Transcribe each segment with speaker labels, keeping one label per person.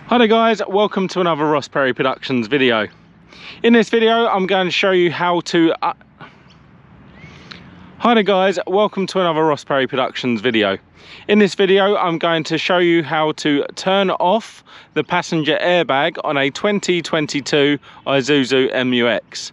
Speaker 1: Hi there guys, welcome to another Ross Perry Productions video. In this video I'm going to show you how to Hi there guys, welcome to another Ross Perry Productions video. In this video I'm going to show you how to turn off the passenger airbag on a 2022 Isuzu MU-X.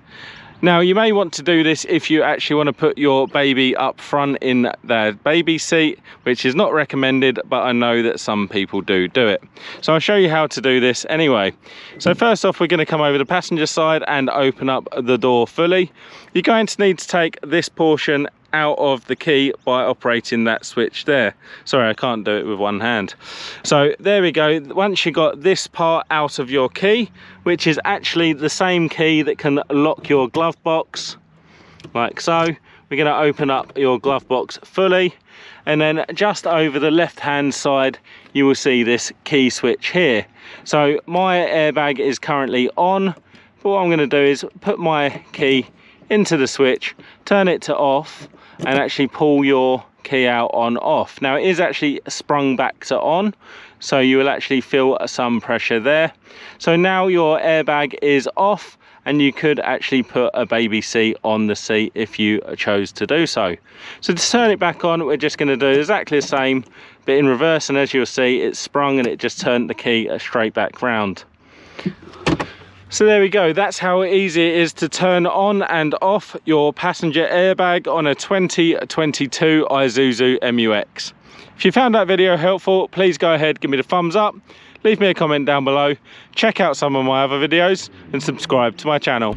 Speaker 1: Now you may want to do this if you actually want to put your baby up front in their baby seat, which is not recommended, but I know that some people do it. So I'll show you how to do this anyway. So first off, we're going to come over the passenger side and open up the door fully. You're going to need to take this portion out of the key by operating that switch there. Sorry, I can't do it with one hand. So there we go. Once you got this part out of your key, which is actually the same key that can lock your glove box, like so, we're going to open up your glove box fully, and then just over the left hand side you will see this key switch here. So my airbag is currently on, but what I'm going to do is put my key into the switch, turn it to off, and actually pull your key out on off. Now it is actually sprung back to on, so you will actually feel some pressure there. So now your airbag is off, and you could actually put a baby seat on the seat if you chose to do so. So to turn it back on, we're just going to do exactly the same, but in reverse, and as you'll see, it's sprung and it just turned the key straight back round. So there we go, that's how easy it is to turn on and off your passenger airbag on a 2022 Isuzu MU-X. If you found that video helpful, please go ahead, give me the thumbs up, leave me a comment down below, check out some of my other videos and subscribe to my channel.